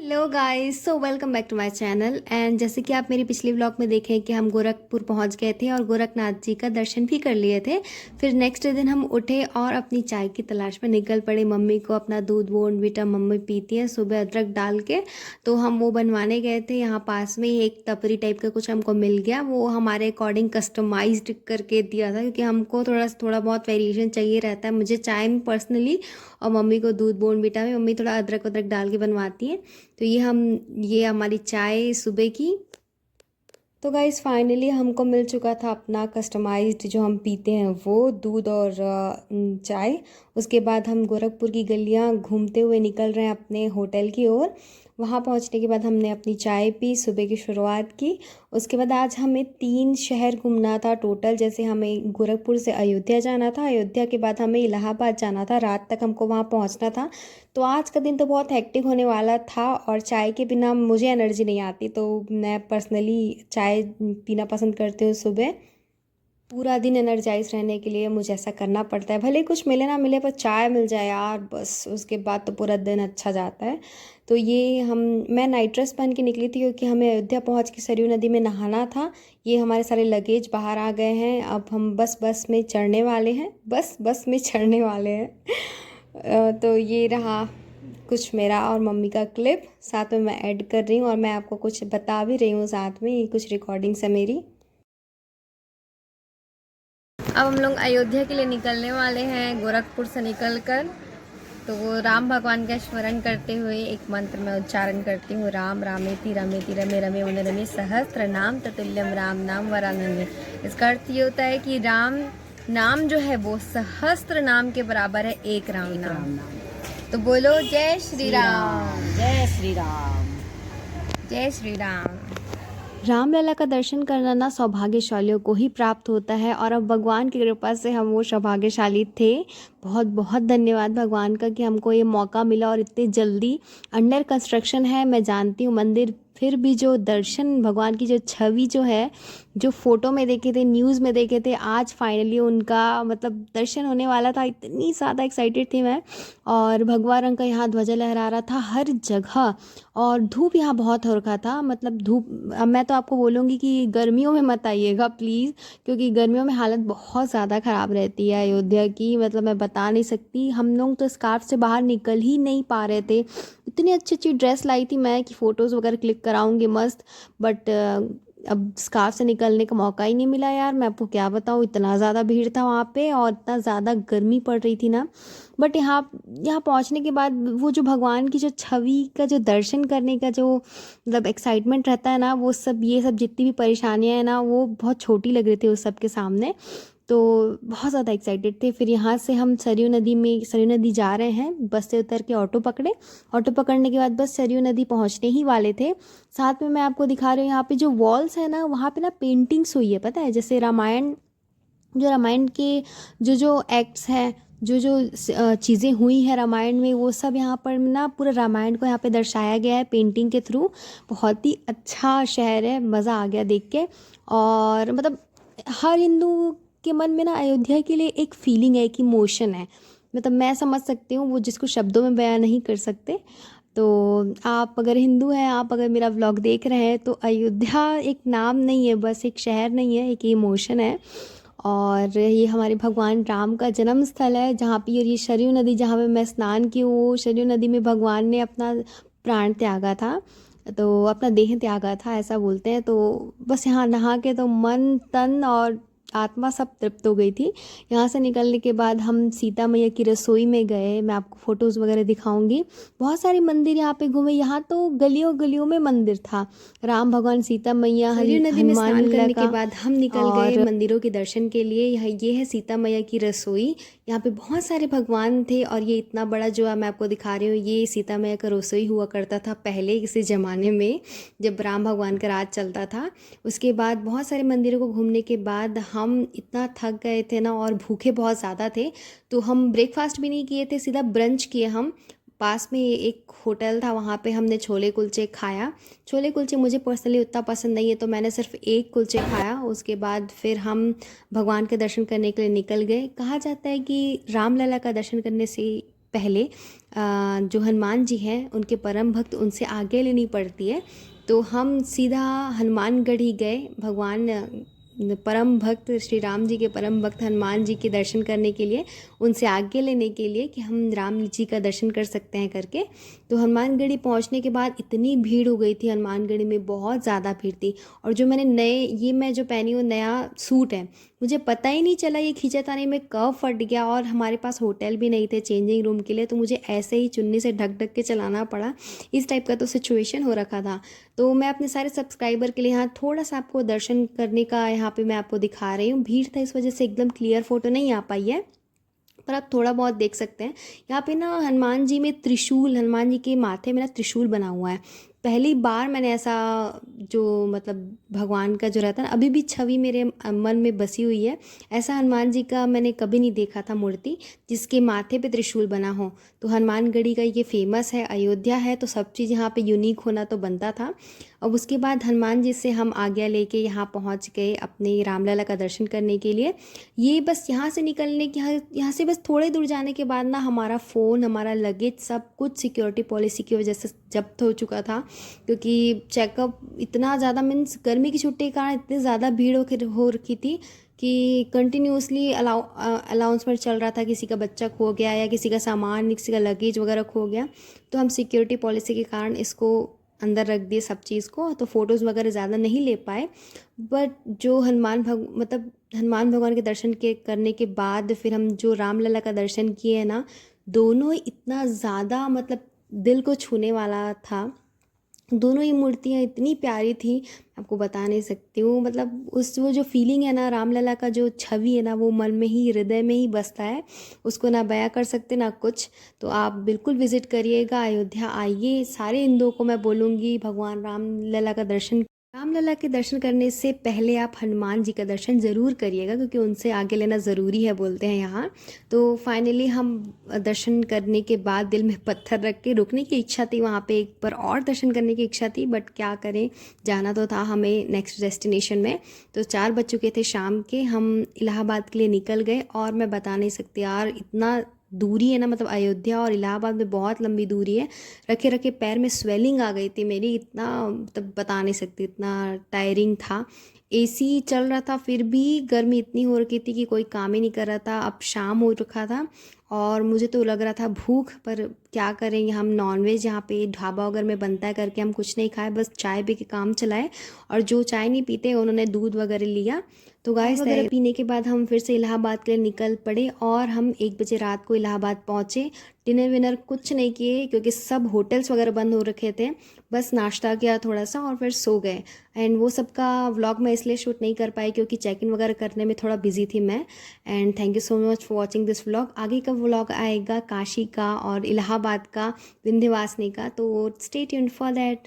Hello guys, so welcome back to my channel. And जैसे कि आप मेरी पिछली व्लॉग में देखें कि हम गोरखपुर पहुंच गए थे और गोरखनाथ जी का दर्शन भी कर लिए थे। फिर नेक्स्ट दिन हम उठे और अपनी चाय की तलाश में निकल पड़े। मम्मी को अपना दूध बोर्नवीटा मम्मी पीती हैं सुबह अदरक डाल के, तो हम वो बनवाने गए थे। यहाँ पास में ही एक टपरी टाइप का कुछ हमको मिल गया, वो हमारे अकॉर्डिंग कस्टमाइज्ड करके दिया था, क्योंकि हमको थोड़ा बहुत वेरिएशन चाहिए रहता है। मुझे चाय में पर्सनली और मम्मी को दूध बोर्नवीटा में मम्मी थोड़ा अदरक वदरक डाल के बनवाती हैं। तो ये हमारी चाय सुबह की। तो गाइस फाइनली हमको मिल चुका था अपना कस्टमाइज्ड जो हम पीते हैं वो दूध और चाय। उसके बाद हम गोरखपुर की गलियां घूमते हुए निकल रहे हैं अपने होटल की ओर। वहाँ पहुँचने के बाद हमने अपनी चाय पी, सुबह की शुरुआत की। उसके बाद आज हमें 3 शहर घूमना था टोटल। जैसे हमें गोरखपुर से अयोध्या जाना था, अयोध्या के बाद हमें इलाहाबाद जाना था, रात तक हमको वहाँ पहुँचना था। तो आज का दिन तो बहुत हेक्टिक होने वाला था और चाय के बिना मुझे एनर्जी नहीं आती, तो मैं पर्सनली चाय पीना पसंद करती हूँ सुबह। पूरा दिन एनर्जाइज रहने के लिए मुझे ऐसा करना पड़ता है, भले कुछ मिले ना मिले पर चाय मिल जाए यार, बस उसके बाद तो पूरा दिन अच्छा जाता है। तो ये मैं नाइट ड्रेस पहन के निकली थी क्योंकि हमें अयोध्या पहुंच के सरयू नदी में नहाना था। ये हमारे सारे लगेज बाहर आ गए हैं, अब हम बस में चढ़ने वाले हैं, बस में चढ़ने वाले हैं। तो ये रहा कुछ मेरा और मम्मी का क्लिप, साथ में मैं ऐड कर रही हूँ और मैं आपको कुछ बता भी रही हूँ साथ में। ये कुछ रिकॉर्डिंग्स है मेरी। अब हम लोग अयोध्या के लिए निकलने वाले हैं गोरखपुर से निकलकर। तो वो राम भगवान का स्मरण करते हुए एक मंत्र में उच्चारण करती हूँ, राम रामेति रमेति रमे रमे वन रमे सहस्त्र नाम ततुल्यम राम नाम वरानने। इसका अर्थ ये होता है कि राम नाम जो है वो सहस्त्र नाम के बराबर है, एक राम नाम। तो बोलो जय श्री राम, जय श्री राम, जय श्री राम। रामलला का दर्शन करना ना सौभाग्यशालियों को ही प्राप्त होता है, और अब भगवान की कृपा से हम वो सौभाग्यशाली थे। बहुत बहुत धन्यवाद भगवान का कि हमको ये मौका मिला और इतनी जल्दी। अंडर कंस्ट्रक्शन है, मैं जानती हूँ मंदिर, फिर भी जो दर्शन भगवान की जो छवि जो है, जो फ़ोटो में देखे थे, न्यूज़ में देखे थे, आज फाइनली उनका मतलब दर्शन होने वाला था। इतनी ज़्यादा एक्साइटेड थी मैं। और भगवा रंग का यहाँ ध्वजा लहरा रहा था हर जगह, और धूप यहाँ बहुत हो रखा था। मतलब धूप, अब मैं तो आपको बोलूँगी कि गर्मियों में मत आइएगा प्लीज़, क्योंकि गर्मियों में हालत बहुत ज़्यादा ख़राब रहती है अयोध्या की। मतलब मैं बता नहीं सकती, हम लोग तो स्कार्फ से बाहर निकल ही नहीं पा रहे थे। इतनी अच्छी अच्छी ड्रेस लाई थी मैं कि फ़ोटोज़ वगैरह क्लिक कराऊंगी मस्त, बट अब स्कार्फ से निकलने का मौका ही नहीं मिला यार। मैं आपको क्या बताऊँ, इतना ज़्यादा भीड़ था वहाँ पे और इतना ज़्यादा गर्मी पड़ रही थी ना। बट यहाँ यहाँ पहुँचने के बाद वो जो भगवान की जो छवि का जो दर्शन करने का जो मतलब एक्साइटमेंट रहता है ना, वो सब ये सब जितनी भी परेशानियाँ हैं ना, वो बहुत छोटी लग रही थी उस सब के सामने। तो बहुत ज़्यादा एक्साइटेड थे। फिर यहाँ से हम सरयू नदी जा रहे हैं, बस से उतर के ऑटो पकड़े। ऑटो पकड़ने के बाद बस सरयू नदी पहुँचने ही वाले थे। साथ में मैं आपको दिखा रही हूँ, यहाँ पे जो वॉल्स है ना, वहाँ पे ना पेंटिंग्स हुई है, पता है, जैसे रामायण के जो जो एक्ट्स हैं, जो जो चीज़ें हुई हैं रामायण में, वो सब यहाँ पर ना पूरा रामायण को यहाँ पे दर्शाया गया है पेंटिंग के थ्रू। बहुत ही अच्छा शहर है, मज़ा आ गया देख के। और मतलब हर हिंदू के मन में ना अयोध्या के लिए एक फीलिंग है, एक इमोशन है। मतलब मैं समझ सकती हूँ वो, जिसको शब्दों में बयां नहीं कर सकते। तो आप अगर हिंदू हैं, आप अगर मेरा व्लॉग देख रहे हैं, तो अयोध्या एक नाम नहीं है, बस एक शहर नहीं है, एक इमोशन है। और ये हमारे भगवान राम का जन्म स्थल है जहाँ पे, और ये सरयू नदी जहाँ पे मैं स्नान की हूँ, सरयू नदी में भगवान ने अपना प्राण त्यागा था, तो अपना देह त्यागा था ऐसा बोलते हैं। तो बस यहाँ नहा के तो मन तन और आत्मा सब तृप्त हो गई थी। यहाँ से निकलने के बाद हम सीता मैया की रसोई में गए, मैं आपको फ़ोटोज़ वगैरह दिखाऊंगी। बहुत सारे मंदिर यहाँ पे घूमे, यहाँ तो गलियों गलियों में मंदिर था। राम भगवान, सीता मैया, सरयू नदी में स्नान करने के बाद हम निकल गए मंदिरों के दर्शन के लिए। ये है सीता मैया की रसोई। यहाँ पे बहुत सारे भगवान थे, और ये इतना बड़ा जो मैं आपको दिखा रही हूँ, ये सीता मैया का रसोई हुआ करता था पहले किसी ज़माने में, जब राम भगवान का राज चलता था। उसके बाद बहुत सारे मंदिरों को घूमने के बाद हम इतना थक गए थे ना, और भूखे बहुत ज़्यादा थे, तो हम ब्रेकफास्ट भी नहीं किए थे, सीधा ब्रंच किए हम। पास में एक होटल था, वहाँ पे हमने छोले कुलचे खाया। छोले कुलचे मुझे पर्सनली उतना पसंद नहीं है, तो मैंने सिर्फ एक कुलचे खाया। उसके बाद फिर हम भगवान के दर्शन करने के लिए निकल गए। कहा जाता है कि रामलला का दर्शन करने से पहले जो हनुमान जी हैं उनके परम भक्त उनसे आज्ञा लेनी पड़ती है। तो हम सीधा हनुमानगढ़ ही गए। भगवान परम भक्त श्री राम जी के परम भक्त हनुमान जी के दर्शन करने के लिए, उनसे आज्ञा लेने के लिए कि हम राम जी का दर्शन कर सकते हैं करके। तो हनुमानगढ़ी पहुंचने के बाद इतनी भीड़ हो गई थी, हनुमानगढ़ी में बहुत ज़्यादा भीड़ थी। और जो मैंने मैं जो पहनी हूँ नया सूट है, मुझे पता ही नहीं चला ये खींचातानी में कब फट गया। और हमारे पास होटल भी नहीं थे चेंजिंग रूम के लिए, तो मुझे ऐसे ही चुन्नी से ढक ढक के चलाना पड़ा। इस टाइप का तो सिचुएशन हो रखा था। तो मैं अपने सारे सब्सक्राइबर के लिए यहाँ थोड़ा सा आपको दर्शन करने का यहाँ पे मैं आपको दिखा रही हूँ। भीड़ था इस वजह से एकदम क्लियर फ़ोटो नहीं आ पाई है, पर आप थोड़ा बहुत देख सकते हैं। यहाँ पे ना हनुमान जी में त्रिशूल, हनुमान जी के माथे में ना त्रिशूल बना हुआ है। पहली बार मैंने ऐसा जो मतलब भगवान का जो रहता है ना, अभी भी छवि मेरे मन में बसी हुई है। ऐसा हनुमान जी का मैंने कभी नहीं देखा था मूर्ति जिसके माथे पे त्रिशूल बना हो। तो हनुमानगढ़ी का ये फेमस है, अयोध्या है, तो सब चीज़ यहाँ पे यूनिक होना तो बनता था। अब उसके बाद हनुमान जी से हम आज्ञा लेके यहाँ पहुँच गए अपने रामलला का दर्शन करने के लिए। ये बस यहाँ से निकलने के यहाँ से बस थोड़े दूर जाने के बाद ना हमारा फ़ोन, हमारा लगेज, सब कुछ सिक्योरिटी पॉलिसी की वजह से जब्त हो चुका था। क्योंकि चेकअप इतना ज़्यादा, मीन्स गर्मी की छुट्टी के कारण इतनी ज़्यादा भीड़ हो रखी थी कि कंटिन्यूसली अलाउंसमेंट चल रहा था। किसी का बच्चा खो गया या किसी का सामान, किसी का लगेज वगैरह खो गया, तो हम सिक्योरिटी पॉलिसी के कारण इसको अंदर रख दिए सब चीज़ को। तो फ़ोटोज़ वगैरह ज़्यादा नहीं ले पाए। बट जो हनुमान भगवान के दर्शन करने के बाद फिर हम जो रामलला का दर्शन किए हैं ना, दोनों ही इतना ज़्यादा मतलब दिल को छूने वाला था। दोनों ही मूर्तियाँ इतनी प्यारी थी, आपको बता नहीं सकती हूँ। मतलब वो जो फीलिंग है ना, रामलला का जो छवि है ना, वो मन में ही, हृदय में ही बसता है। उसको ना बयां कर सकते ना कुछ। तो आप बिल्कुल विज़िट करिएगा, अयोध्या आइए। सारे हिंदुओं को मैं बोलूँगी भगवान रामलला के दर्शन करने से पहले आप हनुमान जी का दर्शन ज़रूर करिएगा, क्योंकि उनसे आगे लेना ज़रूरी है बोलते हैं यहाँ। तो फाइनली हम दर्शन करने के बाद दिल में पत्थर रख के रुकने की इच्छा थी वहाँ पे, एक बार और दर्शन करने की इच्छा थी, बट क्या करें, जाना तो था हमें नेक्स्ट डेस्टिनेशन में। तो 4 बज चुके थे शाम के, हम इलाहाबाद के लिए निकल गए। और मैं बता नहीं सकती यार, इतना दूरी है ना, मतलब अयोध्या और इलाहाबाद में बहुत लंबी दूरी है। रखे रखे पैर में स्वेलिंग आ गई थी मेरी, इतना मतलब बता नहीं सकती, इतना टायरिंग था। एसी चल रहा था फिर भी गर्मी इतनी हो रखी थी कि कोई काम ही नहीं कर रहा था। अब शाम हो रखा था और मुझे तो लग रहा था भूख, पर क्या करेंगे, हम नॉनवेज यहाँ पे ढाबा वगैरह में बनता है करके हम कुछ नहीं खाए, बस चाय पी के काम चलाए। और जो चाय नहीं पीते उन्होंने दूध वगैरह लिया। तो गाइस वगैरह पीने के बाद हम फिर से इलाहाबाद के लिए निकल पड़े और हम 1 बजे रात को इलाहाबाद पहुँचे। डिनर विनर कुछ नहीं किए क्योंकि सब होटल्स वगैरह बंद हो रखे थे। बस नाश्ता किया थोड़ा सा और फिर सो गए। एंड वो सब का व्लॉग मैं इसलिए शूट नहीं कर पाई क्योंकि चेक इन वगैरह करने में थोड़ा बिजी थी मैं। And thank you so much for watching this vlog. आगे का व्लॉग आएगा काशी का और इलाहाबाद का, विंध्यवासिनी का, तो स्टे ट्यून्ड फॉर दैट।